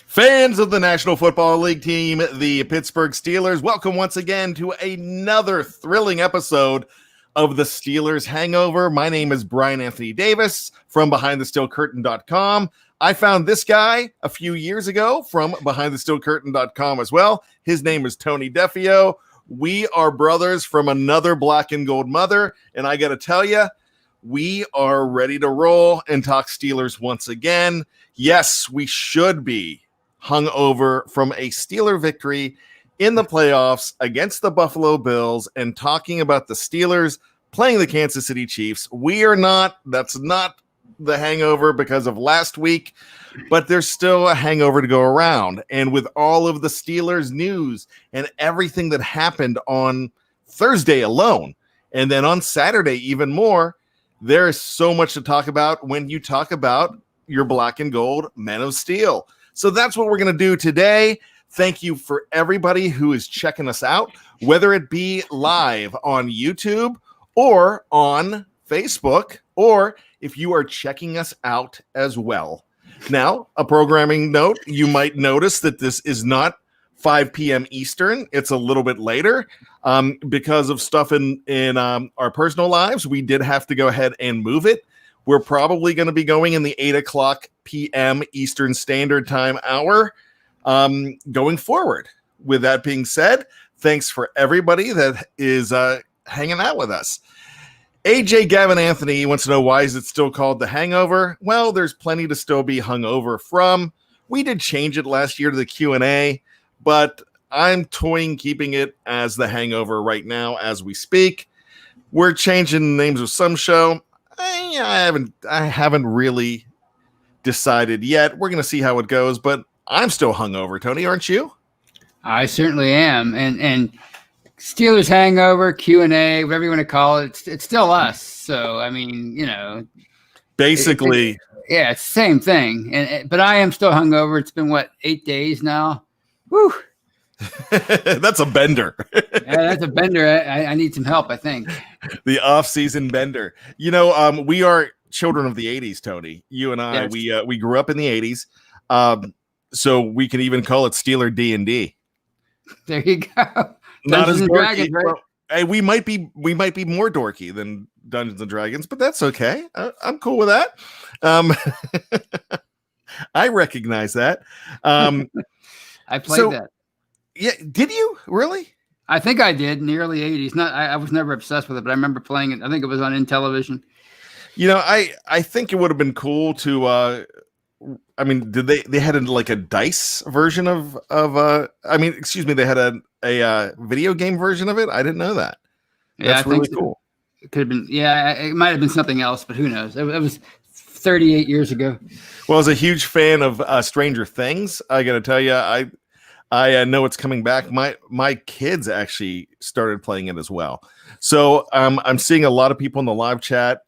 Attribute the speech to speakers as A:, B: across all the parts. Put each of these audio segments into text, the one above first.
A: Fans of the National Football League team, the Pittsburgh Steelers, welcome once again to another thrilling episode of the Steelers Hangover. My name is Bryan Anthony Davis from BehindTheSteelCurtain.com. I found this guy a few years ago from BehindTheSteelCurtain.com as well. His name is Tony Defeo. We are brothers from another black and gold mother, and I got to tell you, we are ready to roll and talk Steelers once again. Yes, we should be hungover from a Steeler victory in the playoffs against the Buffalo Bills and talking about the Steelers playing the Kansas City Chiefs. We are not. That's not the hangover because of last week, but there's still a hangover to go around. And with all of the Steelers news and everything that happened on Thursday alone, and then on Saturday even more, there is so much to talk about when you talk about your black and gold men of steel. So that's what we're going to do today. Thank you for everybody who is checking us out, whether it be live on YouTube or on Facebook, or if you are checking us out as well. Now, a programming note, you might notice that this is not 5 p.m. Eastern. It's a little bit later because of stuff in our personal lives. We did have to go ahead and move it. We're probably going to be going in the 8 o'clock p.m. Eastern Standard Time hour going forward. With that being said, thanks for everybody that is hanging out with us. AJ Gavin Anthony wants to know, why is it still called the Hangover? Well, there's plenty to still be hungover from. We did change it last year to the Q&A, but I'm toying keeping it as the Hangover right now as we speak. We're changing the names of some show. I haven't really decided yet. We're going to see how it goes, but I'm still hungover. Tony, aren't you?
B: I certainly am. And Steelers Hangover, Q&A, whatever you want to call it, it's still us. So, I mean, you know.
A: Basically.
B: It's the same thing. But I am still hungover. It's been, 8 days now? Whew.
A: That's a bender.
B: Yeah, that's a bender. I need some help, I think.
A: The off-season bender. You know, we are children of the 80s, Tony. You and I, yes. We grew up in the 80s. So we can even call it Steeler D&D.
B: There you go.
A: Not as
B: dorky, Dragons, right?
A: Well, hey, we might be more dorky than Dungeons and Dragons, but that's okay. I'm cool with that. I recognize that.
B: I played that.
A: Yeah, did you really?
B: I think I did in the early 80s. I was never obsessed with it, but I remember playing it. I think it was on Intellivision.
A: You know, I think it would have been cool to I mean, did they had a dice version of they had a video game version of it? I didn't know that. That's really cool.
B: It could have been, it might have been something else, but who knows? It was 38 years ago.
A: Well, as a huge fan of Stranger Things, I got to tell you, I know it's coming back. My kids actually started playing it as well. So I'm seeing a lot of people in the live chat.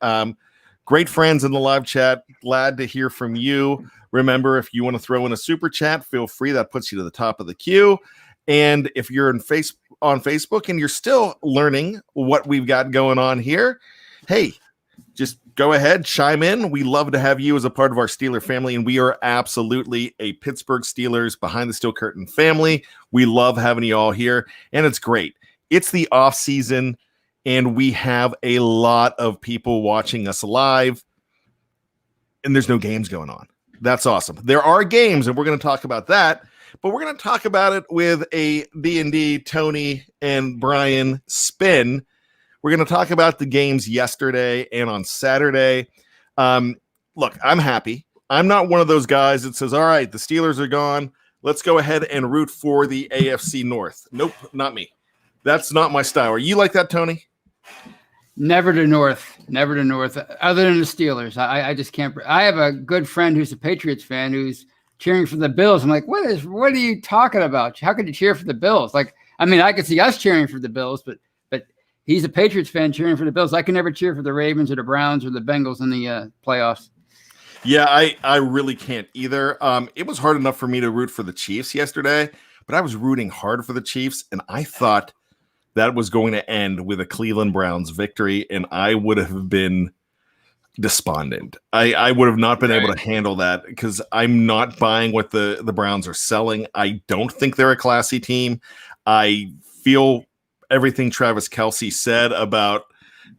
A: Great friends in the live chat. Glad to hear from you. Remember, if you want to throw in a super chat, feel free. That puts you to the top of the queue. And if you're on Facebook and you're still learning what we've got going on here, hey, just go ahead, chime in. We love to have you as a part of our Steeler family, and we are absolutely a Pittsburgh Steelers behind the steel curtain family. We love having you all here, and it's great. It's the off season, and we have a lot of people watching us live, and there's no games going on. That's awesome. There are games, and we're going to talk about that, but we're going to talk about it with a D&D Tony and Bryan spin. We're going to talk about the games yesterday and on Saturday. Look, I'm happy. I'm not one of those guys that says, all right, the Steelers are gone. Let's go ahead and root for the AFC North. Nope, not me. That's not my style. Are you like that, Tony?
B: Never to North, other than the Steelers. I just can't. I have a good friend who's a Patriots fan who's cheering for the Bills. I'm like, what are you talking about? How could you cheer for the Bills? Like, I mean, I could see us cheering for the Bills, but he's a Patriots fan cheering for the Bills. I can never cheer for the Ravens or the Browns or the Bengals in the playoffs.
A: Yeah, I really can't either. It was hard enough for me to root for the Chiefs yesterday, but I was rooting hard for the Chiefs, and I thought that was going to end with a Cleveland Browns victory, and I would have been despondent. I would have not been able to handle that because I'm not buying what the Browns are selling. I don't think they're a classy team. I feel everything Travis Kelce said about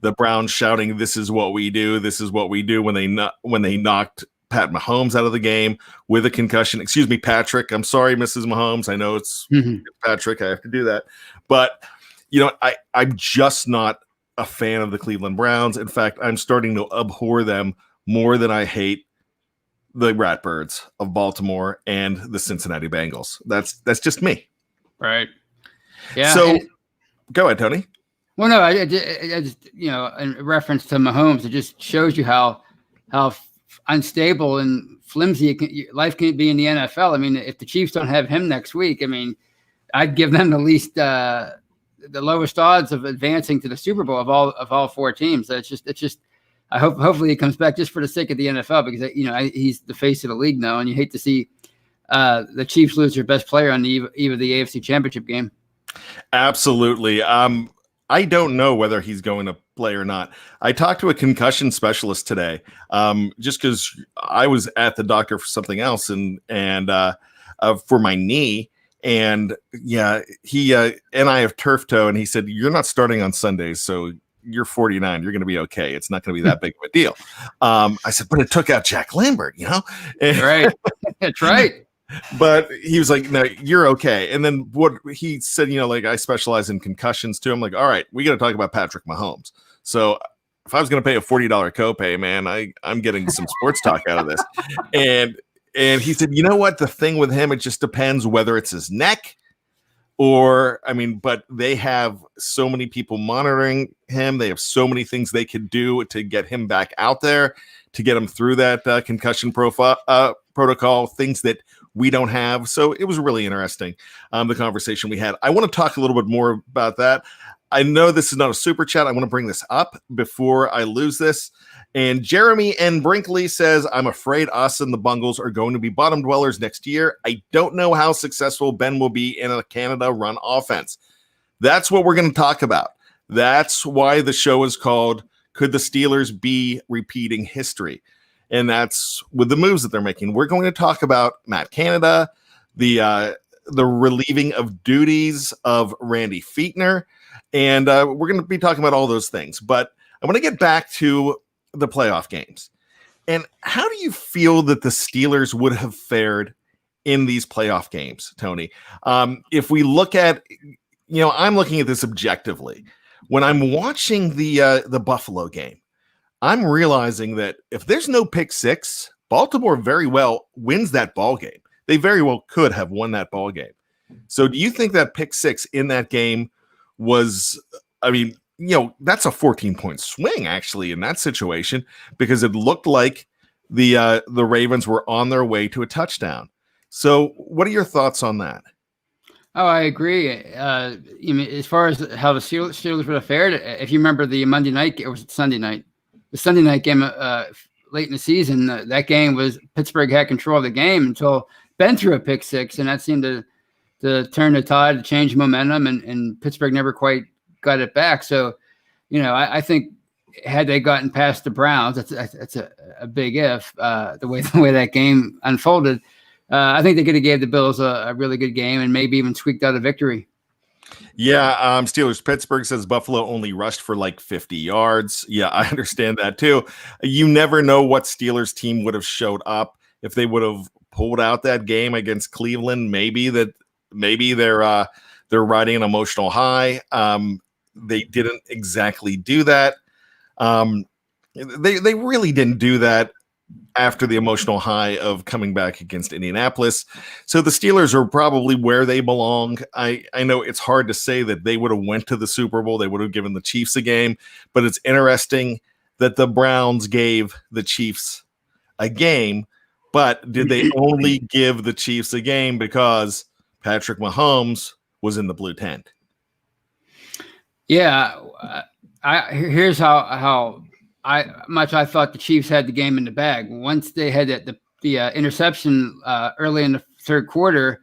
A: the Browns shouting, "This is what we do. This is what we do," when they knocked Pat Mahomes out of the game with a concussion. Excuse me, Patrick. I'm sorry, Mrs. Mahomes. I know it's Patrick. I have to do that. But, I'm just not a fan of the Cleveland Browns. In fact, I'm starting to abhor them more than I hate the Ratbirds of Baltimore and the Cincinnati Bengals. That's just me.
B: Right. Yeah.
A: So go ahead, Tony.
B: Well, no, I just, in reference to Mahomes, it just shows you how unstable and flimsy life can be in the NFL. I mean, if the Chiefs don't have him next week, I mean, I'd give them the least, the lowest odds of advancing to the Super Bowl of all four teams. So it's just. Hopefully he comes back just for the sake of the NFL because he's the face of the league now, and you hate to see the Chiefs lose their best player on the eve of the AFC Championship game.
A: Absolutely. I don't know whether he's going to play or not. I talked to a concussion specialist today, just because I was at the doctor for something else and for my knee. And yeah, he and I have turf toe, and he said, "You're not starting on Sundays, so you're 49. You're going to be okay. It's not going to be that big of a deal." I said, "But it took out Jack Lambert,
B: Right. That's right.
A: But he was like, "No, you're okay." And then what he said, I specialize in concussions too. I'm like, "All right, we got to talk about Patrick Mahomes." So if I was going to pay a $40 copay, man, I'm getting some sports talk out of this. And he said, "You know what? The thing with him, it just depends whether it's his neck but they have so many people monitoring him. They have so many things they could do to get him back out there, to get him through that concussion protocol, things that we don't have." So it was really interesting, the conversation we had. I want to talk a little bit more about that. I know this is not a super chat. I want to bring this up before I lose this. And Jeremy N. Brinkley says, "I'm afraid us and the Bungles are going to be bottom dwellers next year. I don't know how successful Ben will be in a Canada-run offense." That's what we're going to talk about. That's why the show is called "Could the Steelers Be Repeating History?" And that's with the moves that they're making. We're going to talk about Matt Canada, the relieving of duties of Randy Fichtner, and we're going to be talking about all those things. But I want to get back to the playoff games. And how do you feel that the Steelers would have fared in these playoff games, Tony? If we look at, I'm looking at this objectively. When I'm watching the Buffalo game, I'm realizing that if there's no pick six, Baltimore very well wins that ball game. They very well could have won that ball game. So do you think that pick six in that game was, that's a 14-point swing actually in that situation, because it looked like the Ravens were on their way to a touchdown. So what are your thoughts on that?
B: Oh, I agree. As far as how the Steelers would have fared, if you remember the Monday night, or was it Sunday night? The Sunday night game late in the season, that game was Pittsburgh had control of the game until Ben threw a pick six, and that seemed to turn the tide, to change momentum, and Pittsburgh never quite got it back. So, I think had they gotten past the Browns, that's a big if, the way that game unfolded. I think they could have gave the Bills a really good game and maybe even squeaked out a victory.
A: Yeah, Steelers Pittsburgh says Buffalo only rushed for like 50 yards. Yeah, I understand that too. You never know what Steelers team would have showed up if they would have pulled out that game against Cleveland. Maybe they're riding an emotional high. They didn't exactly do that. They really didn't do that after the emotional high of coming back against Indianapolis. So the Steelers are probably where they belong. I know it's hard to say that they would have went to the Super Bowl. They would have given the Chiefs a game, but it's interesting that the Browns gave the Chiefs a game, but did they only give the Chiefs a game because Patrick Mahomes was in the blue tent?
B: Yeah. Here's how much I thought the Chiefs had the game in the bag. Once they had the interception early in the third quarter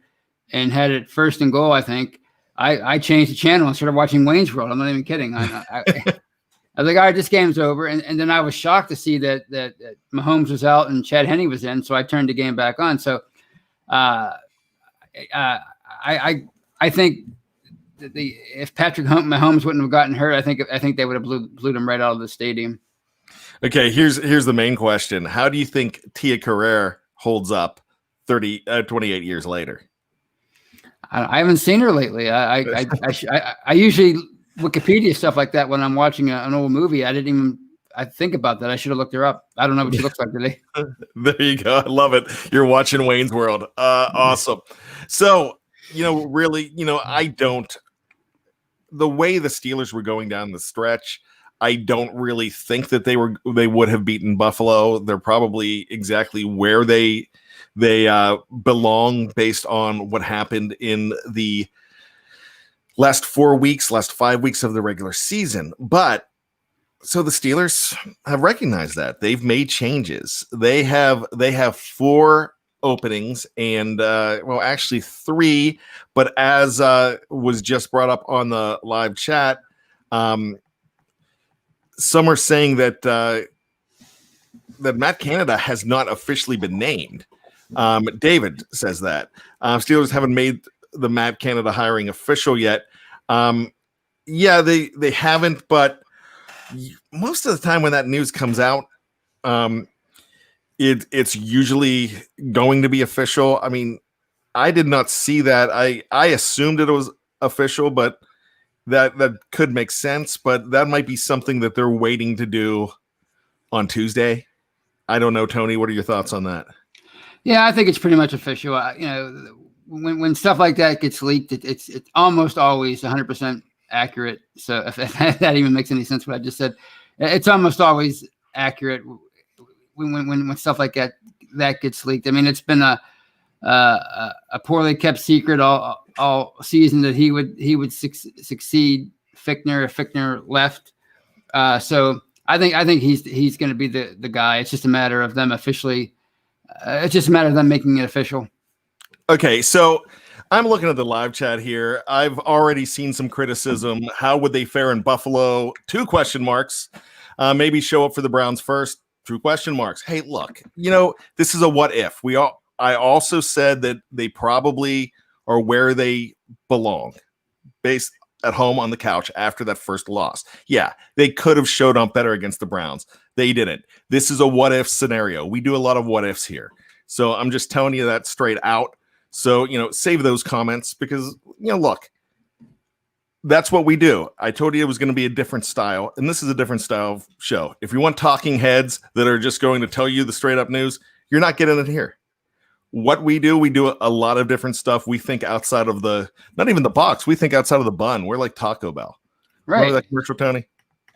B: and had it first and goal, I think I changed the channel and started watching Wayne's World. I'm not even kidding. I I was like, all right, this game's over. And then I was shocked to see that Mahomes was out and Chad Henne was in. So I turned the game back on. So I think if Patrick Mahomes wouldn't have gotten hurt, I think they would have blew him right out of the stadium.
A: Okay, here's the main question. How do you think Tia Carrere holds up 28 years later?
B: I haven't seen her lately. I usually Wikipedia stuff like that when I'm watching an old movie. I think about that. I should have looked her up. I don't know what she looks like today.
A: There you go. I love it. You're watching Wayne's World. Awesome. So, really, the way the Steelers were going down the stretch, I don't really think that they would have beaten Buffalo. They're probably exactly where they belong based on what happened in the last 5 weeks of the regular season. But so the Steelers have recognized that they've made changes. They have 4 openings and actually 3, but as was just brought up on the live chat, some are saying that Matt Canada has not officially been named. David says that Steelers haven't made the Matt Canada hiring official yet. They haven't, but most of the time when that news comes out, it's usually going to be official. I mean, I did not see that. I assumed it was official, but that could make sense. But that might be something that they're waiting to do on Tuesday. I don't know, Tony. What are your thoughts on that?
B: Yeah, I think it's pretty much official. When stuff like that gets leaked, it's almost always 100% accurate. So if that even makes any sense, what I just said, it's almost always accurate when stuff like that gets leaked. I mean, it's been a poorly kept secret all season that he would succeed Fichtner if Fichtner left. So I think he's going to be the guy. It's just a matter of them officially. It's just a matter of them making it official.
A: Okay, so I'm looking at the live chat here. I've already seen some criticism. How would they fare in Buffalo? 2 question marks. Maybe show up for the Browns first. 2 question marks. Hey, look, this is a what if. I also said that they probably are where they belong, based at home on the couch after that first loss. Yeah, they could have showed up better against the Browns. They didn't. This is a what if scenario. We do a lot of what ifs here. So I'm just telling you that straight out. So, save those comments because, look, that's what we do. I told you it was going to be a different style, and this is a different style of show. If you want talking heads that are just going to tell you the straight up news, you're not getting it here. What we do a lot of different stuff. We think outside of not even the box. We think outside of the bun. We're like Taco Bell.
B: Right.
A: Remember that commercial, Tony?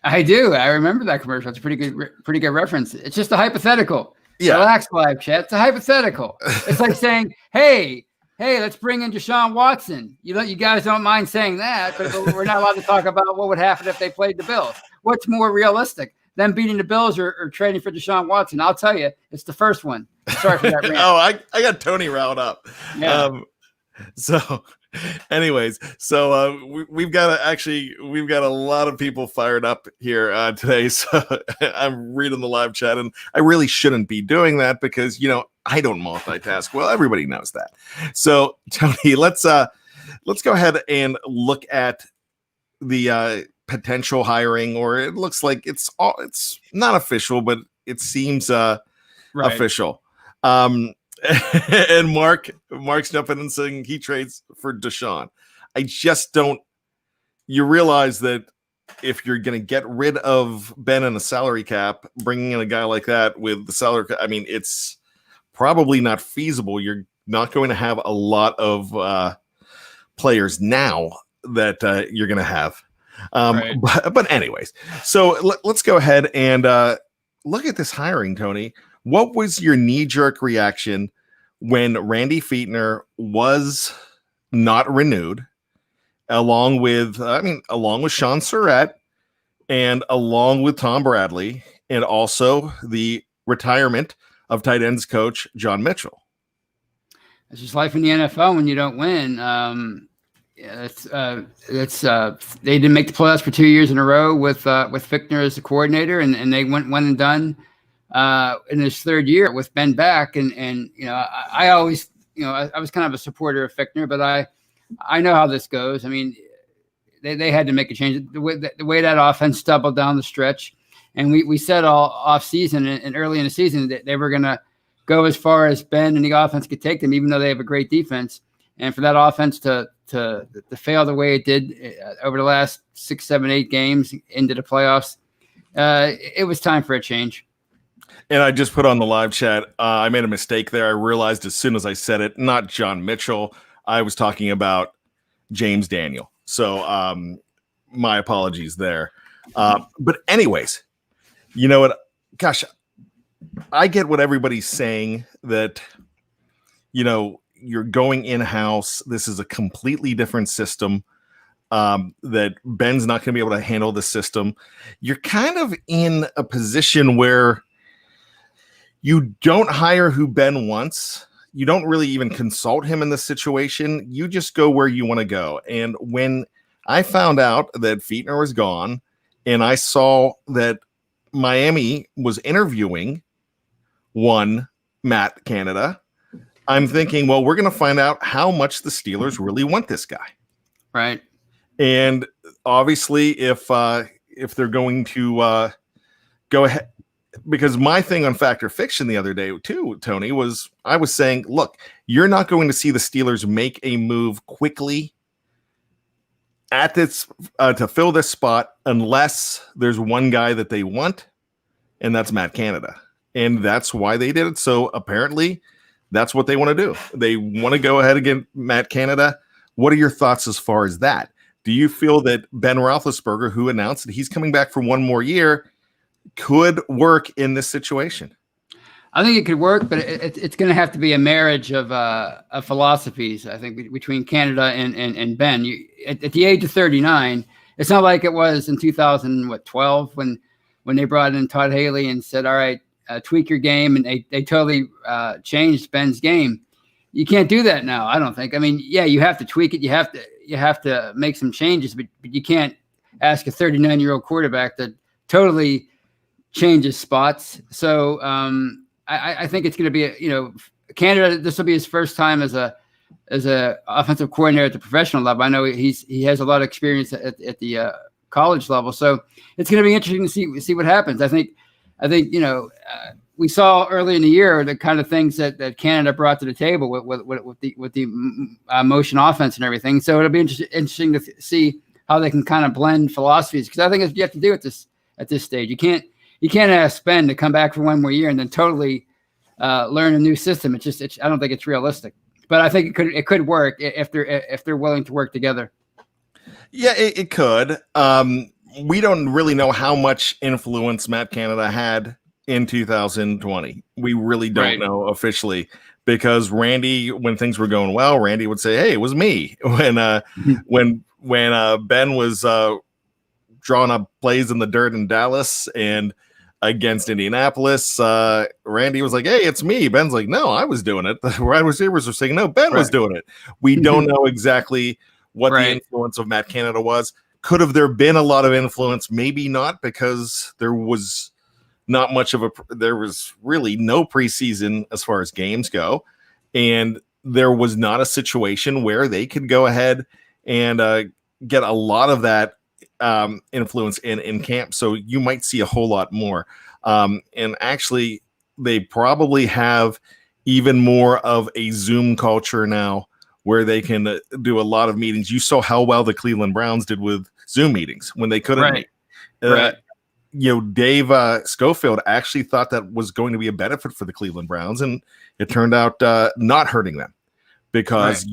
B: I do. I remember that commercial. It's a pretty good reference. It's just a hypothetical.
A: Yeah.
B: Relax, live chat. It's a hypothetical. It's like saying, hey, let's bring in Deshaun Watson. You guys don't mind saying that, but we're not allowed to talk about what would happen if they played the Bills. What's more realistic, them beating the Bills or trading for Deshaun Watson? I'll tell you, it's the first one. Sorry for that rant.
A: Oh, I got Tony riled up.
B: Yeah.
A: So anyways, we've got a lot of people fired up here today. So I'm reading the live chat, and I really shouldn't be doing that because I don't multitask. Well, everybody knows that. So Tony, let's go ahead and look at the potential hiring, or it looks like it's not official, but it seems official. And Mark's jumping and saying he trades for Deshaun. I just don't. You realize that if you're going to get rid of Ben and a salary cap, bringing in a guy like that with the salary cap, I mean, it's probably not feasible. You're not going to have a lot of players now that you're going to have.
B: Right.
A: But anyways, so let's go ahead and look at this hiring, Tony. What was your knee-jerk reaction when Randy Fichtner was not renewed, along with Sean Surratt and along with Tom Bradley, and also the retirement of tight ends coach John Mitchell?
B: It's just life in the NFL when you don't win. Yeah, they didn't make the playoffs for 2 years in a row with Fichtner as the coordinator, and they went one and done in his third year with Ben back. And I always, I was kind of a supporter of Fichtner, but I know how this goes. I mean, they had to make a change. The way that offense stumbled down the stretch, and we said all off season and early in the season that they were going to go as far as Ben and the offense could take them, even though they have a great defense. And for that offense to fail the way it did over the last 6, 7, 8 games into the playoffs, it was time for a change.
A: And I just put on the live chat, I made a mistake there. I realized as soon as I said it, not John Mitchell. I was talking about James Daniel. So my apologies there. But anyways, you know what? Gosh, I get what everybody's saying that, you're going in-house. This is a completely different system, that Ben's not going to be able to handle the system. You're kind of in a position where you don't hire who Ben wants. You don't really even consult him in this situation. You just go where you want to go. And when I found out that Fichtner was gone and I saw that Miami was interviewing one Matt Canada, I'm thinking, well, we're going to find out how much the Steelers really want this guy.
B: Right.
A: And obviously, if they're going to go ahead, because my thing on Fact or Fiction the other day too, Tony, was I was saying, look, you're not going to see the Steelers make a move quickly at this to fill this spot unless there's one guy that they want, and that's Matt Canada. And that's why they did it. So apparently that's what they want to do. They want to go ahead and get Matt Canada. What are your thoughts as far as that? Do you feel that Ben Roethlisberger, who announced that he's coming back for one more year, could work in this situation?
B: I think it could work, but it's going to have to be a marriage of philosophies, I think, between Canada and Ben. At the age of 39, it's not like it was in 2012 when they brought in Todd Haley and said, all right, tweak your game, and they totally changed Ben's game. You can't do that now, I don't think. I mean, yeah, you have to tweak it. You have to make some changes, but you can't ask a 39-year-old quarterback to totally change his spots. So I think it's going to be Canada. This will be his first time as a offensive coordinator at the professional level. I know he has a lot of experience at the college level, so it's going to be interesting to see what happens. I think we saw early in the year the kind of things that Canada brought to the table with the motion offense and everything. So it'll be interesting to see how they can kind of blend philosophies, because I think it's you have to do at this stage. You can't ask Ben to come back for one more year and then totally learn a new system. I don't think it's realistic, but I think it could work if they're willing to work together.
A: Yeah, it could. We don't really know how much influence Matt Canada had in 2020. We really don't know officially, because Randy, when things were going well, Randy would say, "Hey, it was me." When Ben was drawing up plays in the dirt in Dallas and against Indianapolis, Randy was like, "Hey, it's me." Ben's like, "No, I was doing it." The wide receivers were saying, "No, Ben was doing it." We don't know exactly what the influence of Matt Canada was. Could have there been a lot of influence? Maybe not, because there was not much of there was really no preseason as far as games go. And there was not a situation where they could go ahead and get a lot of that influence in camp. So you might see a whole lot more. And actually, they probably have even more of a Zoom culture now, where they can do a lot of meetings. You saw how well the Cleveland Browns did with Zoom meetings when they couldn't meet. Dave Schofield actually thought that was going to be a benefit for the Cleveland Browns, and it turned out not hurting them, because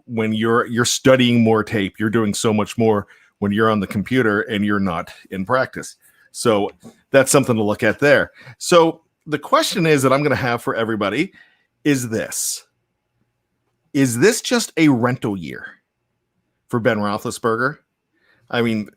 A: when you're studying more tape, you're doing so much more when you're on the computer and you're not in practice. So that's something to look at there. So the question is that I'm going to have for everybody is this. Is this just a rental year for Ben Roethlisberger? I mean,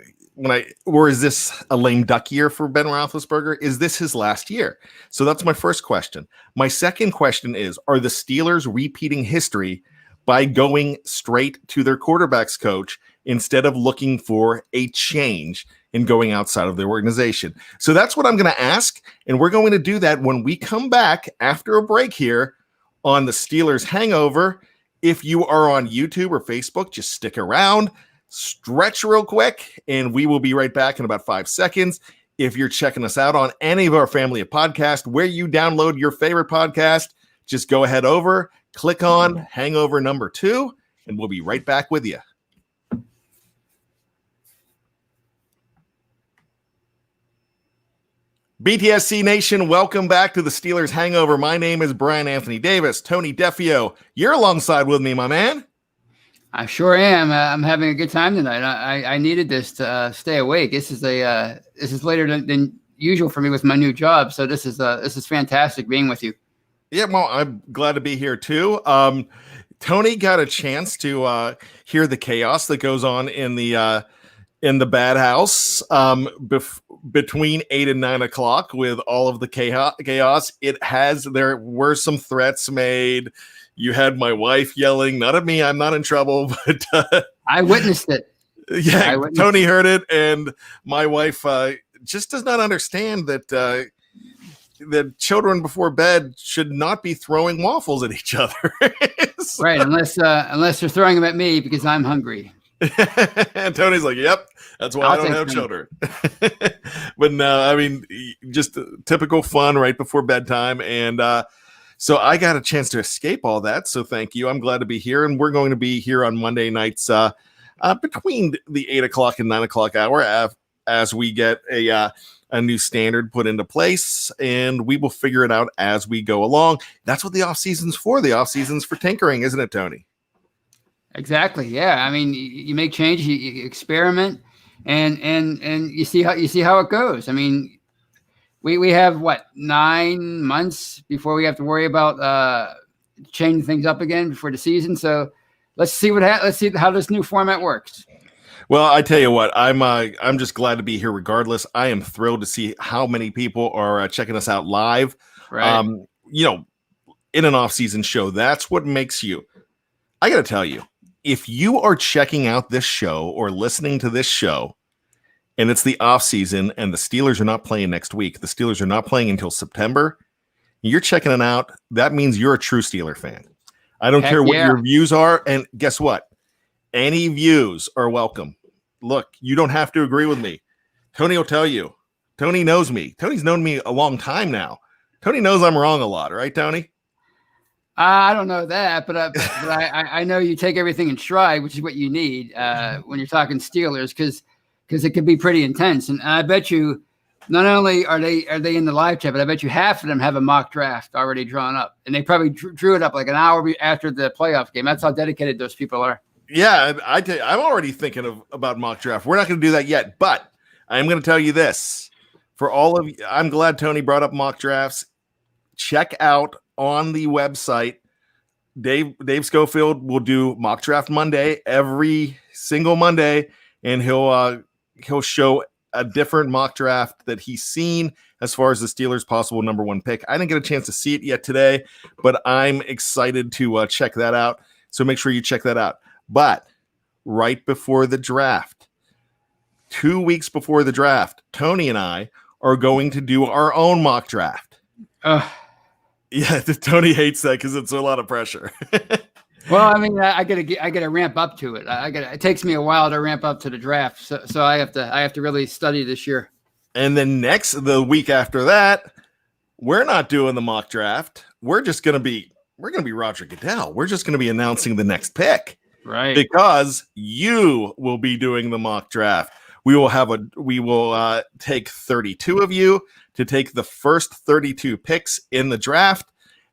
A: or is this a lame duck year for Ben Roethlisberger? Is this his last year? So that's my first question. My second question is, are the Steelers repeating history by going straight to their quarterback's coach instead of looking for a change and going outside of their organization. So that's what I'm going to ask, and we're going to do that when we come back after a break here on the Steelers Hangover. If you are on YouTube or Facebook, just stick around, stretch real quick, and we will be right back in about 5 seconds. If you're checking us out on any of our family of podcasts where you download your favorite podcast, just go ahead over, click on Hangover number 2, and we'll be right back with you. BTSC Nation, welcome back to the Steelers Hangover. My name is Bryan Anthony Davis. Tony Defeo, you're alongside with me, my man.
B: I sure am. I'm having a good time tonight. I needed this to stay awake. This is later than usual for me with my new job, so this is fantastic being with you.
A: Yeah, well, I'm glad to be here too. Tony got a chance to hear the chaos that goes on in the bad house between 8 and 9 o'clock with all of the chaos. There were some threats made. You had my wife yelling, not at me, I'm not in trouble, but
B: I witnessed it.
A: Yeah, Tony heard it, and my wife just does not understand that that children before bed should not be throwing waffles at each other. So,
B: right, unless they're throwing them at me because I'm hungry.
A: And Tony's like, yep, that's why I don't have children. But no, I mean, just typical fun right before bedtime. And so I got a chance to escape all that. So thank you. I'm glad to be here. And we're going to be here on Monday nights between the 8 o'clock and 9 o'clock hour as we get a new standard put into place. And we will figure it out as we go along. That's what the off season's for. The off season's for tinkering, isn't it, Tony?
B: Exactly. Yeah. I mean, you make changes, you experiment, and you see how it goes. I mean, we have 9 months before we have to worry about changing things up again before the season. So let's see let's see how this new format works.
A: Well, I tell you what, I'm just glad to be here regardless. I am thrilled to see how many people are checking us out live.
B: Right.
A: In an off-season show, that's what makes you. I got to tell you, if you are checking out this show or listening to this show and it's the off season and the Steelers are not playing next week, the Steelers are not playing until September, you're checking it out, that means you're a true Steeler fan. I don't care what your views are. And guess what? Any views are welcome. Look, you don't have to agree with me. Tony will tell you. Tony knows me. Tony's known me a long time now. Tony knows I'm wrong a lot, right, Tony?
B: I don't know that, but I know you take everything in stride, which is what you need when you're talking Steelers, because it can be pretty intense. And I bet you, not only are they in the live chat, but I bet you half of them have a mock draft already drawn up, and they probably drew it up like an hour after the playoff game. That's how dedicated those people are.
A: Yeah, I'm already thinking about mock draft. We're not going to do that yet, but I'm going to tell you this for all of you. I'm glad Tony brought up mock drafts. Check out on the website, Dave Schofield will do mock draft Monday every single Monday, and he'll show a different mock draft that he's seen as far as the Steelers' possible number 1 pick. I didn't get a chance to see it yet today, but I'm excited to check that out. So make sure you check that out. But right before the draft, 2 weeks before the draft, Tony and I are going to do our own mock draft. Yeah, Tony hates that because it's a lot of pressure.
B: Well, I mean, I gotta ramp up to it. It takes me a while to ramp up to the draft, so I have to really study this year.
A: And then the week after that, we're not doing the mock draft. We're gonna be Roger Goodell. We're just gonna be announcing the next pick,
B: right?
A: Because you will be doing the mock draft. We will take 32 of you to take the first 32 picks in the draft,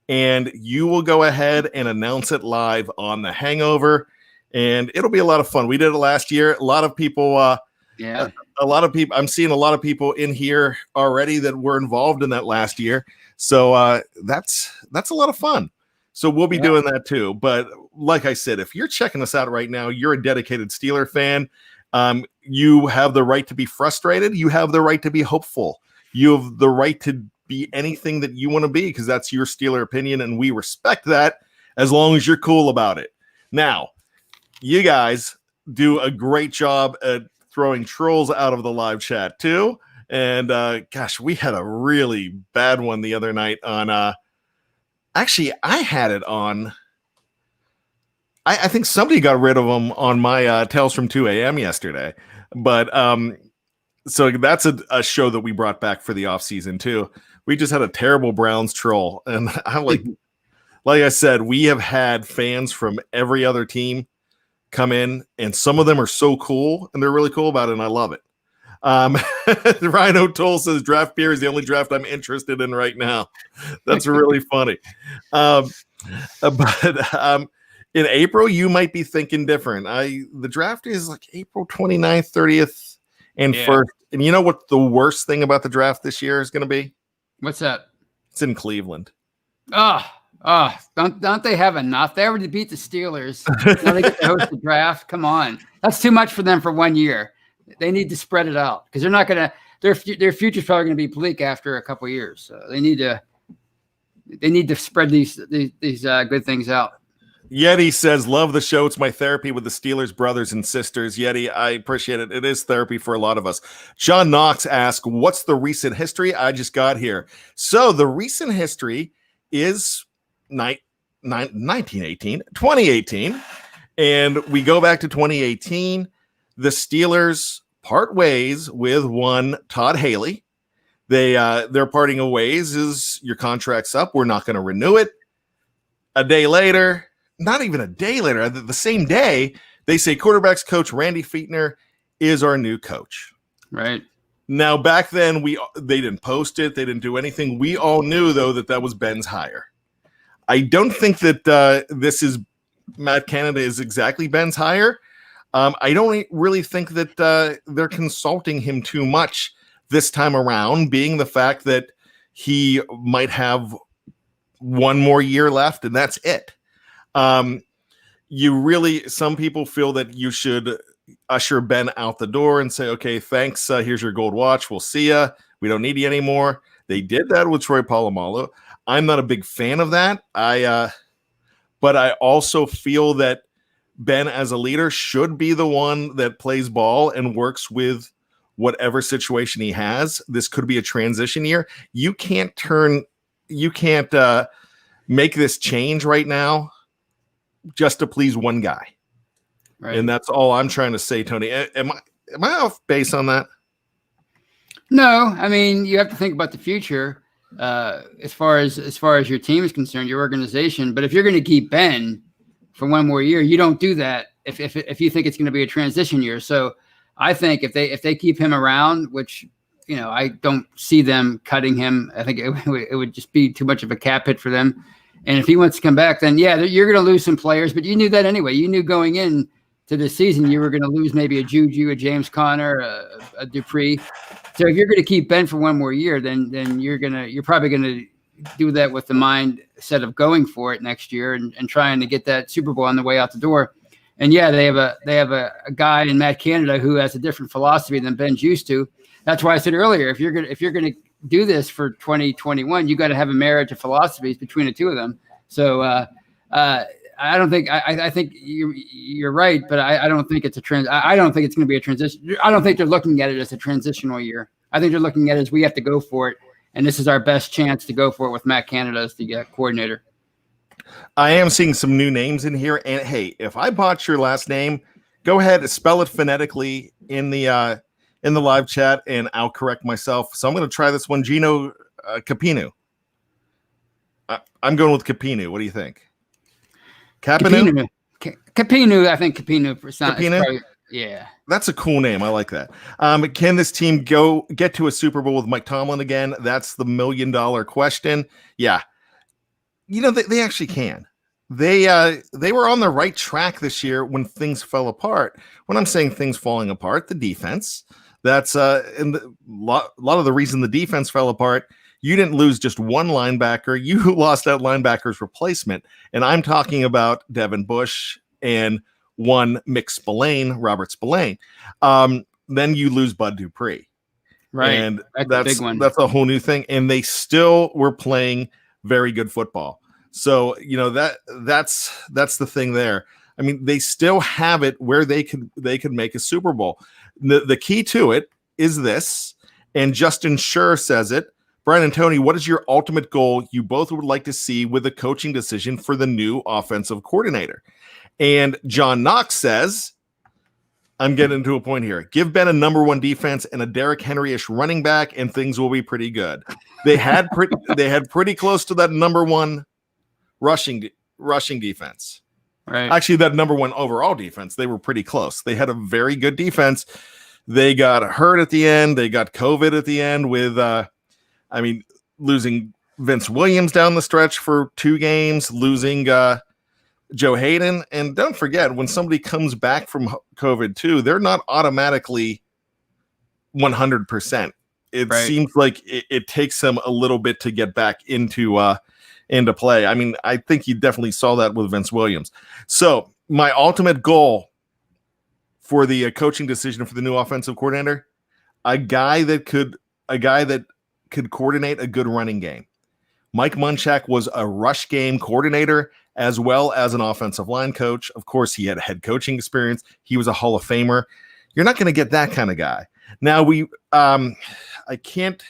A: and you will go ahead and announce it live on the Hangover, and it'll be a lot of fun. We did it last year. A lot of people, I'm seeing a lot of people in here already that were involved in that last year. So that's a lot of fun. So we'll be doing that too. But like I said, if you're checking us out right now, you're a dedicated Steeler fan. You have the right to be frustrated. You have the right to be hopeful. You have the right to be anything that you want to be because that's your Steeler opinion, and we respect that as long as you're cool about it. Now, you guys do a great job at throwing trolls out of the live chat too. And gosh, we had a really bad one the other night on actually I had it on. I think somebody got rid of them on my Tales from 2 a.m. yesterday. But so that's a show that we brought back for the offseason too. We just had a terrible Browns troll. And I'm like I said, we have had fans from every other team come in, and some of them are so cool, and they're really cool about it, and I love it. Ryan O'Toole says draft beer is the only draft I'm interested in right now. That's really funny. But in April, you might be thinking different. The draft is like April 29th, 30th, and 1st. And you know what the worst thing about the draft this year is going to be?
B: What's that?
A: It's in Cleveland.
B: Don't they have enough? They already beat the Steelers. Now they get to host the draft. Come on, that's too much for them for 1 year. They need to spread it out because they're not going to. Their future's probably going to be bleak after a couple of years. So they need to spread these good things out.
A: Yeti says, love the show. It's my therapy with the Steelers brothers and sisters. Yeti, I appreciate it. It is therapy for a lot of us. John Knox asks, what's the recent history? I just got here. So the recent history is 2018. And we go back to 2018. The Steelers part ways with one Todd Haley. They're parting of ways is your contract's up. We're not going to renew it. A day later, not even a day later, the same day, they say quarterbacks coach Randy Fichtner is our new coach.
B: Right.
A: Now, back then, they didn't post it. They didn't do anything. We all knew, though, that was Ben's hire. I don't think that this is Matt Canada is exactly Ben's hire. I don't really think that they're consulting him too much this time around, being the fact that he might have one more year left, and that's it. Some people feel that you should usher Ben out the door and say, okay, thanks. Here's your gold watch. We'll see ya. We don't need you anymore. They did that with Troy Polamalu. I'm not a big fan of that. But I also feel that Ben as a leader should be the one that plays ball and works with whatever situation he has. This could be a transition year. You can't make this change right now just to please one guy. Right. And that's all I'm trying to say, Tony. Am I off base on that?
B: No, I mean, you have to think about the future as far as your team is concerned, your organization. But if you're going to keep Ben for one more year, you don't do that if you think it's going to be a transition year. So I think if they keep him around, which I don't see them cutting him. I think it would just be too much of a cap hit for them. And if he wants to come back, then you're going to lose some players. But you knew that anyway. You knew going in to the season you were going to lose maybe a Juju, a James Conner, a Dupree. So if you're going to keep Ben for one more year, then you're probably going to do that with the mindset of going for it next year and trying to get that Super Bowl on the way out the door. And they have a guy in Matt Canada who has a different philosophy than Ben's used to. That's why I said earlier, if you're going to do this for 2021, you got to have a marriage of philosophies between the two of them. So I don't think I think you're right, but I don't think it's I don't think it's going to be a transition. I don't think they're looking at it as a transitional year. I think they're looking at it as we have to go for it, and this is our best chance to go for it with Matt Canada as the coordinator.
A: I am seeing some new names in here, and hey, if I botch your last name, go ahead and spell it phonetically in the live chat, and I'll correct myself. So I'm going to try this one, Gino Capinu. I'm going with Capinu. What do you think?
B: Capinu. I think Capinu for some.
A: Capinu?
B: Yeah.
A: That's a cool name. I like that. Can this team get to a Super Bowl with Mike Tomlin again? That's the $1 million question. Yeah. They actually can. They were on the right track this year when things fell apart. When I'm saying things falling apart, the defense. That's and a lot of the reason the defense fell apart. You didn't lose just one linebacker. You lost that linebacker's replacement. And I'm talking about Devin Bush and one Robert Spillane. Then you lose Bud Dupree.
B: Right.
A: And
B: that's a big one.
A: That's a whole new thing. And they still were playing very good football. So, that's the thing there. I mean, they still have it where they could make a Super Bowl. The key to it is this, and Justin Schur says it. Bryan and Tony, what is your ultimate goal you both would like to see with the coaching decision for the new offensive coordinator? And John Knox says, I'm getting to a point here. Give Ben a number 1 defense and a Derrick Henry-ish running back, and things will be pretty good. They had pretty close to that number 1 rushing defense.
B: Right.
A: Actually, that number 1 overall defense, they were pretty close. They had a very good defense. They got hurt at the end. They got COVID at the end with, losing Vince Williams down the stretch for 2 games, losing Joe Hayden. And don't forget, when somebody comes back from COVID too, they're not automatically 100%. It seems like it takes them a little bit to get back into play. I mean, I think you definitely saw that with Vince Williams. So my ultimate goal for the coaching decision for the new offensive coordinator, a guy that could coordinate a good running game. Mike Munchak was a rush game coordinator as well as an offensive line coach. Of course, he had head coaching experience. He was a Hall of Famer. You're not going to get that kind of guy. Now I can't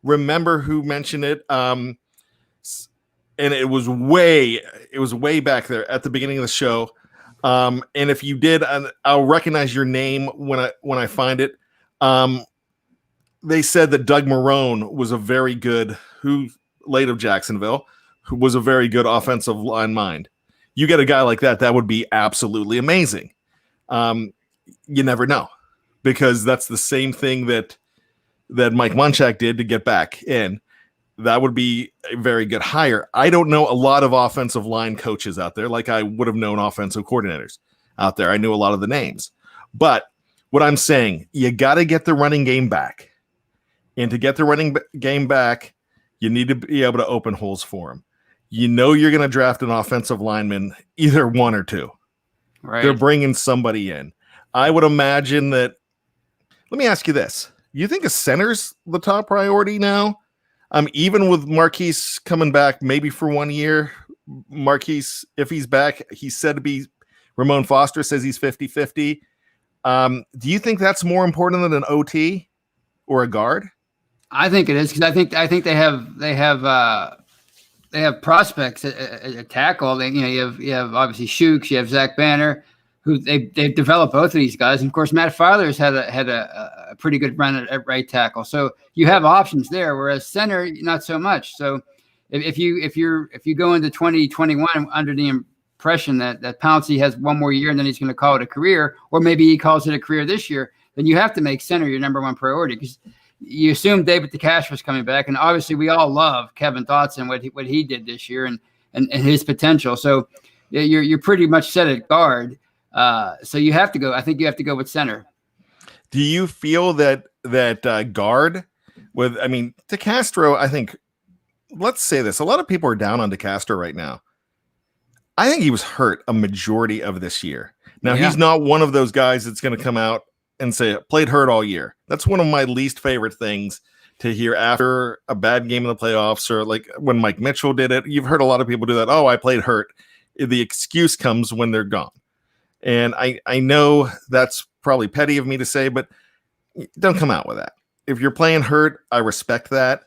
A: remember who mentioned it. And it was way back there at the beginning of the show. And if you did, I'll recognize your name when I find it. They said that Doug Marrone was a very good, who late of Jacksonville, who was a very good offensive line mind. You get a guy like that, that would be absolutely amazing. You never know, because that's the same thing that Mike Munchak did to get back in. That would be a very good hire. I don't know a lot of offensive line coaches out there like I would have known offensive coordinators out there. I knew a lot of the names. But what I'm saying, you got to get the running game back. And to get the running game back, you need to be able to open holes for him. You know you're going to draft an offensive lineman, either 1 or 2.
B: Right.
A: They're bringing somebody in. I would imagine that. Let me ask you this. You think a center's the top priority now? Even with Marquise coming back maybe for 1 year, Marquise, if he's back, he's said to be, Ramon Foster says he's 50-50. Do you think that's more important than an OT or a guard?
B: I think it is, because I think they have prospects at tackle. You have obviously Shooks, you have Zach Banner, who they've developed both of these guys. And of course, Matt Filer's had a pretty good run at right tackle. So you have options there, whereas center, not so much. So if you go into 2021 under the impression that Pouncey has 1 more year and then he's going to call it a career, or maybe he calls it a career this year, then you have to make center your number 1 priority, because you assume David DeCastro was coming back, and obviously we all love Kevin Dotson, what he did this year and his potential. So you're pretty much set at guard. So you have to go. I think you have to go with center.
A: Do you feel that guard with? I mean, DeCastro. I think. Let's say this: a lot of people are down on DeCastro right now. I think he was hurt a majority of this year. Now he's not one of those guys that's going to come out and say played hurt all year. That's one of my least favorite things to hear after a bad game in the playoffs, or like when Mike Mitchell did it. You've heard a lot of people do that. Oh, I played hurt. The excuse comes when they're gone. And I know that's probably petty of me to say, but don't come out with that. If you're playing hurt, I respect that,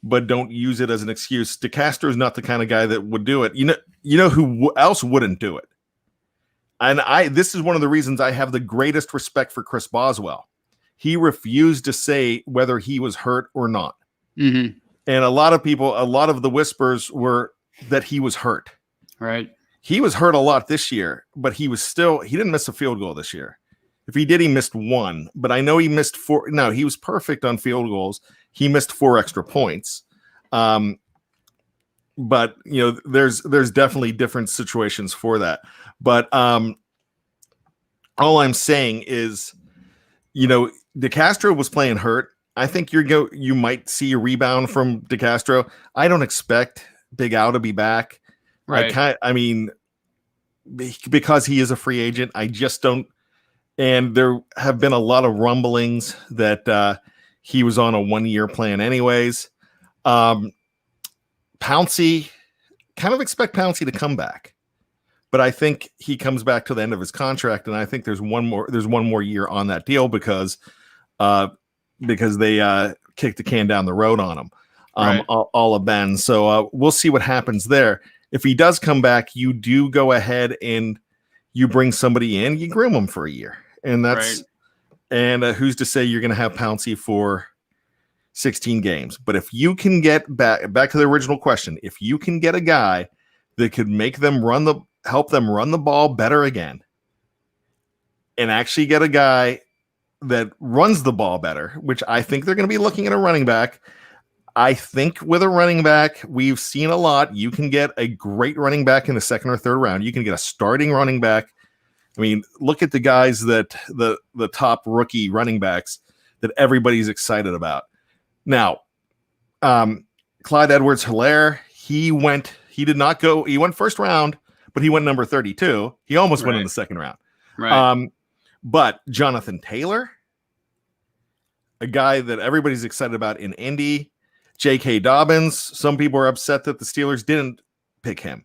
A: but don't use it as an excuse. DeCastro is not the kind of guy that would do it. You know who else wouldn't do it? And this is one of the reasons I have the greatest respect for Chris Boswell. He refused to say whether he was hurt or not.
B: Mm-hmm.
A: And a lot of the whispers were that he was hurt.
B: Right.
A: He was hurt a lot this year, but he didn't miss a field goal this year. If he did, he missed 1, but I know he missed 4. No, he was perfect on field goals. He missed 4 extra points. But there's definitely different situations for that. But all I'm saying is, DeCastro was playing hurt. I think you might see a rebound from DeCastro. I don't expect Big Al to be back.
B: Right.
A: Because he is a free agent, I just don't. And there have been a lot of rumblings that he was on a 1-year plan anyways. Pouncey, kind of expect Pouncey to come back. but I think he comes back to the end of his contract, and I think there's one more year on that deal because they kicked the can down the road on him,
B: Right.
A: all of Ben. So we'll see what happens there. If he does come back, you do go ahead and you bring somebody in, you groom them for a year, and that's
B: Right.
A: and who's to say you're going to have Pouncey for 16 games? But if you can get back to the original question, if you can get a guy that could help them run the ball better again, and actually get a guy that runs the ball better, which I think they're going to be looking at a running back. I think with a running back, we've seen a lot. You can get a great running back in the second or third round. You can get a starting running back. I mean, look at the guys that the top rookie running backs that everybody's excited about. Now, Clyde Edwards-Helaire, he went first round, but he went number 32. He almost went in the second round.
B: Right.
A: But Jonathan Taylor, a guy that everybody's excited about in Indy, J.K. Dobbins, some people are upset that the Steelers didn't pick him.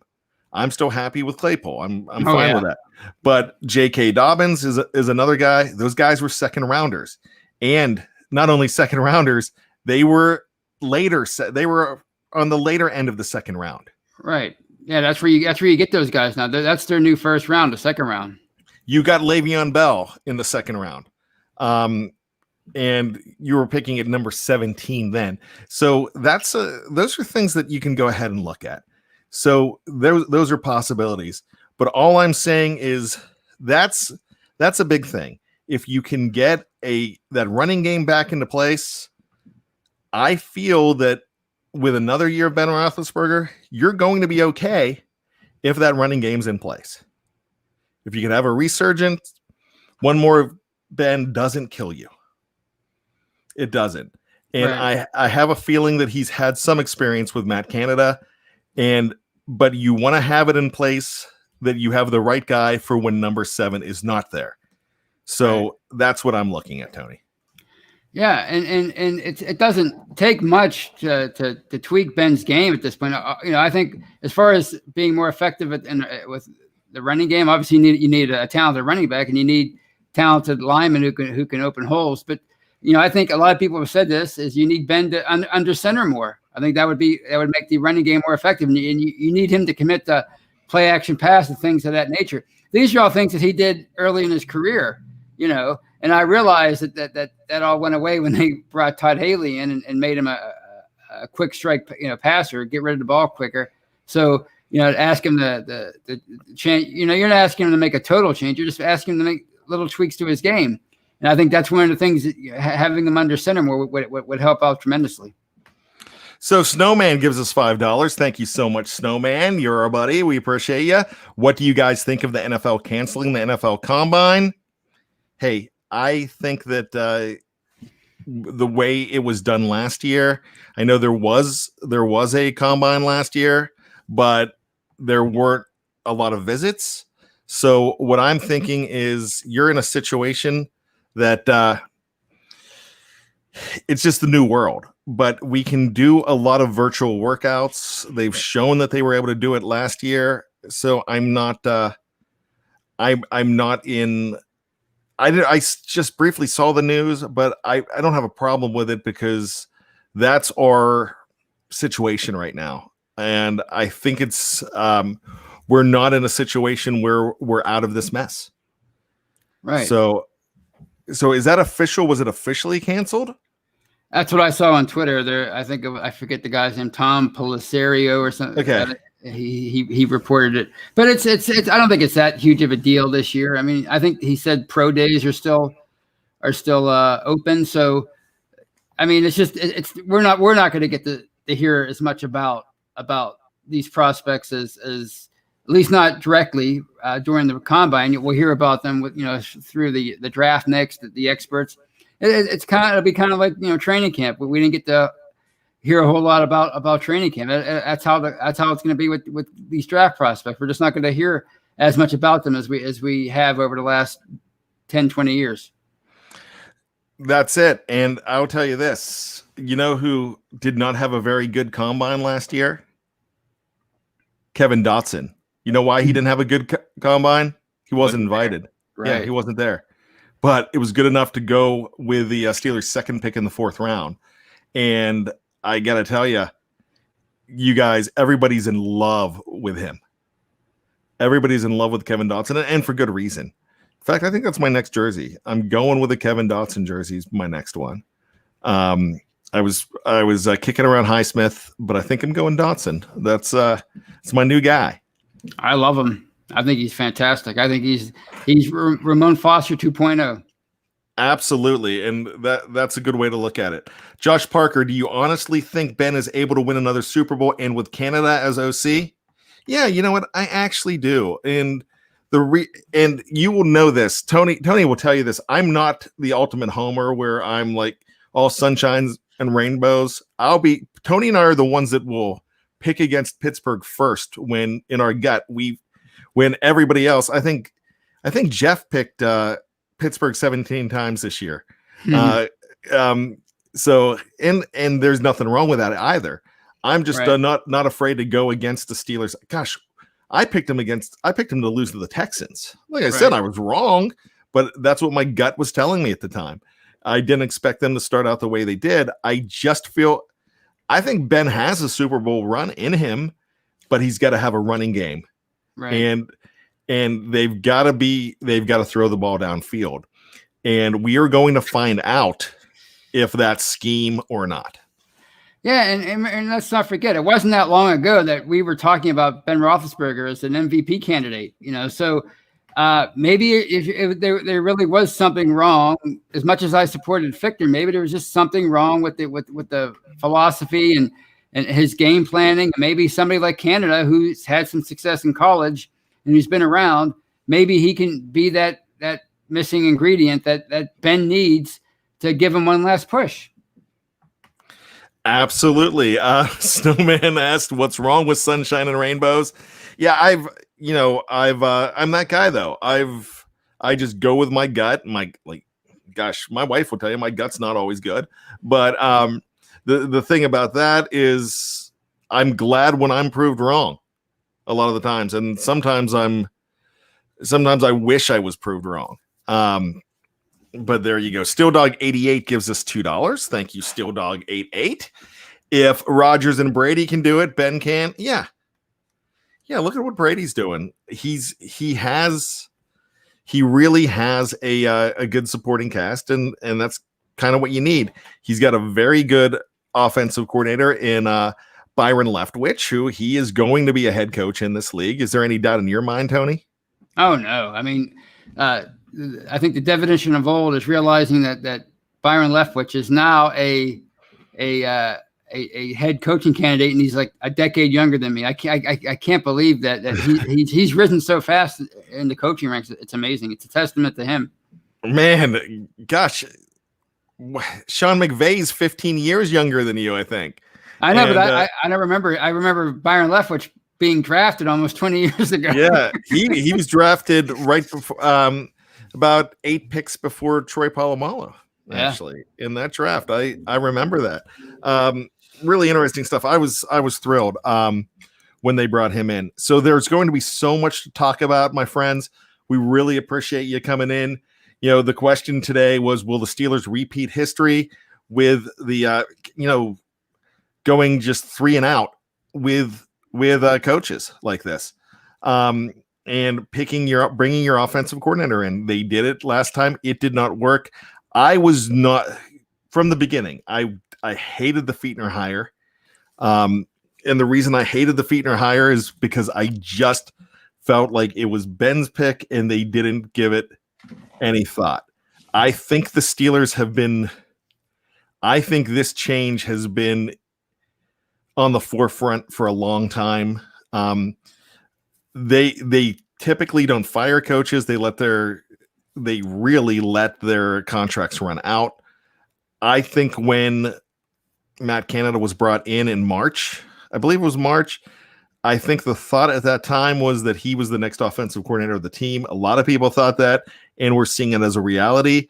A: I'm still happy with Claypool. I'm fine with that. But J.K. Dobbins is another guy. Those guys were second rounders. And not only second rounders, they were they were on the later end of the second round.
B: Right. Yeah, that's where you get those guys now. That's their new first round, the second round.
A: You got Le'Veon Bell in the second round. And you were picking at number 17 then. So those are things that you can go ahead and look at. So those are possibilities. But all I'm saying is that's a big thing. If you can get that running game back into place, I feel that with another year of Ben Roethlisberger, you're going to be okay if that running game's in place. If you can have a resurgence, one more Ben doesn't kill you. It doesn't. And right. I have a feeling that he's had some experience with Matt Canada, but you want to have it in place that you have the right guy for when number 7 is not there. So that's what I'm looking at, Tony.
B: Yeah, and it doesn't take much to tweak Ben's game at this point. I think as far as being more effective with the running game, obviously you need a talented running back and you need talented linemen who can open holes. But I think a lot of people have said this is you need Ben to under center more. I think that would make the running game more effective, and you need him to commit to play action pass and things of that nature. These are all things that he did early in his career, And I realized that all went away when they brought Todd Haley in and made him a quick strike, passer, get rid of the ball quicker. So ask him the change. You're not asking him to make a total change. You're just asking him to make little tweaks to his game. And I think that's one of the things that having them under center more would help out tremendously.
A: So Snowman gives us $5. Thank you so much, Snowman. You're our buddy. We appreciate you. What do you guys think of the NFL canceling the NFL Combine? Hey, I think that the way it was done last year, I know there was a Combine last year, but there weren't a lot of visits. So what I'm thinking is you're in a situation that it's just the new world, but we can do a lot of virtual workouts. They've shown that they were able to do it last year. So I'm not in. I just briefly saw the news, but I don't have a problem with it because that's our situation right now. And I think it's we're not in a situation where we're out of this mess.
B: Right.
A: So is that official? Was it officially canceled?
B: That's what I saw on Twitter. I forget the guy's name, Tom Pellisario or something.
A: Okay.
B: He reported it, but it's I don't think it's that huge of a deal this year. I mean, I think he said pro days are still open. So, I mean, we're not going to get to hear as much about these prospects as at least not directly during the combine. We'll hear about them with through the draft next, the experts. It'll be kind of like training camp. We didn't get to hear a whole lot about training camp. That's how it's going to be with these draft prospects. We're just not going to hear as much about them as we have over the last 10, 20 years.
A: That's it. And I'll tell you this, who did not have a very good combine last year? Kevin Dotson. You know why he didn't have a good combine? He wasn't invited.
B: Right.
A: Yeah, he wasn't there. But it was good enough to go with the Steelers' second pick in the 4th round. And I got to tell you, you guys, everybody's in love with him. Everybody's in love with Kevin Dotson, and for good reason. In fact, I think that's my next jersey. I'm going with the Kevin Dotson jersey. Is my next one. I was kicking around Highsmith, but I think I'm going Dotson. It's my new guy.
B: I love him. I think he's fantastic. I think he's Ramon Foster 2.0.
A: Absolutely, and that's a good way to look at it. Josh Parker, do you honestly think Ben is able to win another Super Bowl and with Canada as OC? Yeah, you know what? I actually do. And and you will know this. Tony will tell you this. I'm not the ultimate homer where I'm like all sunshines and rainbows. Tony and I are the ones that will pick against Pittsburgh first when in our gut when everybody else. I think Jeff picked Pittsburgh 17 times this year. So there's nothing wrong with that either. I'm just not afraid to go against the Steelers. Gosh, I picked him to lose to the Texans. Like I said, I was wrong, but that's what my gut was telling me at the time. I didn't expect them to start out the way they did. I think Ben has a Super Bowl run in him, but he's got to have a running game. Right. And they've got to throw the ball downfield. And we are going to find out if that's scheme or not.
B: Yeah, and let's not forget, it wasn't that long ago that we were talking about Ben Roethlisberger as an MVP candidate. So maybe if there really was something wrong, as much as I supported Fichtner, maybe there was just something wrong with the philosophy and his game planning. Maybe somebody like Canada, who's had some success in college and who's been around, maybe he can be that missing ingredient that Ben needs to give him one last push.
A: Absolutely. Snowman asked, "What's wrong with sunshine and rainbows?" Yeah, I'm that guy though. I just go with my gut. My wife will tell you my gut's not always good, but the thing about that is I'm glad when I'm proved wrong a lot of the times, and sometimes I wish I was proved wrong. But there you go. SteelDog88 gives us $2. Thank you, SteelDog88. If Rodgers and Brady can do it, Ben can. Yeah. Look at what Brady's doing. He really has a good supporting cast, and that's kind of what you need. He's got a very good offensive coordinator in Byron Leftwich, who he is going to be a head coach in this league. Is there any doubt in your mind, Tony?
B: Oh no. I mean, I think the definition of old is realizing that Byron Leftwich is now a head coaching candidate, and he's like a decade younger than me. I can't believe that he's risen so fast in the coaching ranks. It's amazing. It's a testament to him.
A: Man, gosh, Sean McVay's 15 years younger than you, I think.
B: I know, but I don't remember. I remember Byron Leftwich being drafted almost 20 years ago.
A: Yeah, he was drafted right before. About 8 picks before Troy Polamalu, actually, in that draft. I remember that. Really interesting stuff. I was thrilled when they brought him in. So there's going to be so much to talk about, my friends. We really appreciate you coming in. The question today was, will the Steelers repeat history with the going just 3 and out with coaches like this? And bringing your offensive coordinator in. They did it last time. It did not work. I was not from the beginning. I hated the Fichtner hire. And the reason I hated the Fichtner hire is because I just felt like it was Ben's pick and they didn't give it any thought. I think the Steelers I think this change has been on the forefront for a long time. They typically don't fire coaches. They really let their contracts run out. I think when Matt Canada was brought in March, I believe it was March, I think the thought at that time was that he was the next offensive coordinator of the team. A lot of people thought that, and we're seeing it as a reality.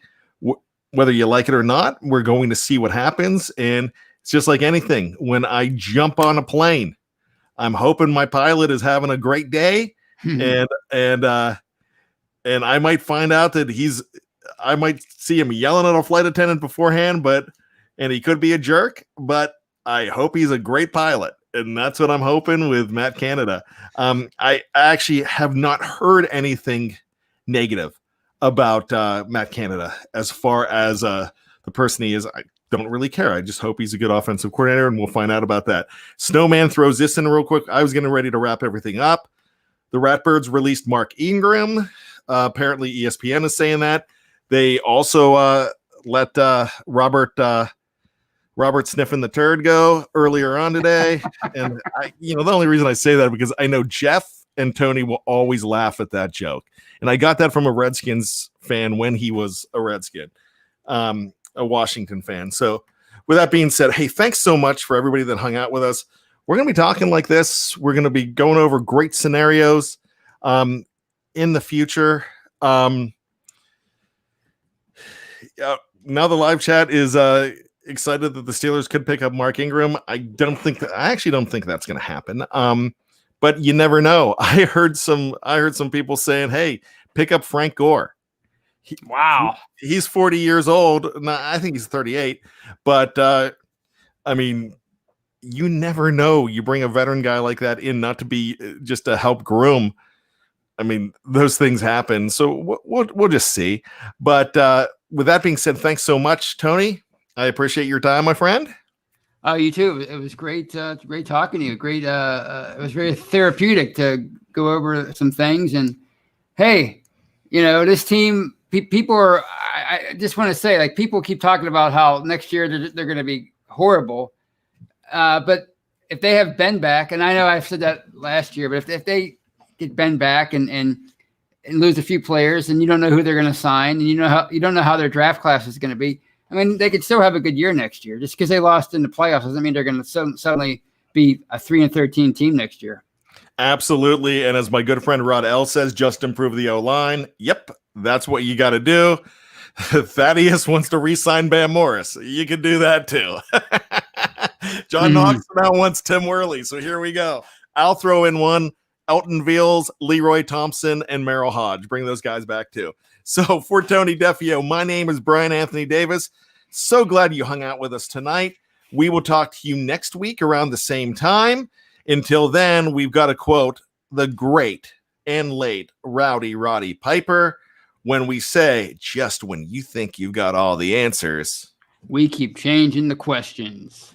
A: Whether you like it or not, we're going to see what happens. And it's just like anything. When I jump on a plane, I'm hoping my pilot is having a great day, and I might find out that I might see him yelling at a flight attendant beforehand, and he could be a jerk, but I hope he's a great pilot. And that's what I'm hoping with Matt Canada. I actually have not heard anything negative about Matt Canada as far as the person he is. I don't really care. I just hope he's a good offensive coordinator, and we'll find out about that. Snowman throws this in real quick. I was getting ready to wrap everything up. The Ratbirds released Mark Ingram. Apparently ESPN is saying that. They also let Robert Sniffin the Turd go earlier on today. And the only reason I say that because I know Jeff and Tony will always laugh at that joke. And I got that from a Redskins fan when he was a Redskin, a Washington fan. So with that being said, hey, thanks so much for everybody that hung out with us. We're going to be talking like this. We're going to be going over great scenarios in the future. Now the live chat is excited that the Steelers could pick up Mark Ingram. I actually don't think that's going to happen. But you never know. I heard some people saying, "Hey, pick up Frank Gore."
B: Wow,
A: he's 40 years old. No, I think he's 38. But I mean, you never know. You bring a veteran guy like that in, not to be just to help groom. I mean, those things happen. So we'll just see. But with that being said, thanks so much, Tony. I appreciate your time, my friend.
B: Oh, you too. It was great. Great talking to you. Great. It was very therapeutic to go over some things. And hey, this team, people are. I just want to say, like, people keep talking about how next year they're going to be horrible. But if they have Ben back, and I know I've said that last year, but if they get Ben back and lose a few players, and you don't know who they're going to sign, and you don't know how their draft class is going to be. I mean, they could still have a good year next year. Just because they lost in the playoffs doesn't mean they're going to suddenly be a 3-13 team next year.
A: Absolutely. And as my good friend Rod L says, just improve the O-line. Yep, that's what you got to do. Thaddeus wants to re-sign Bam Morris. You could do that too. John Knox now wants Tim Worley. So here we go. I'll throw in one. Elton Veals, Leroy Thompson, and Merrill Hodge. Bring those guys back too. So for Tony Defeo, my name is Bryan Anthony Davis. So glad you hung out with us tonight. We will talk to you next week around the same time. Until then, we've got to quote the great and late Rowdy Roddy Piper when we say, just when you think you've got all the answers,
B: we keep changing the questions.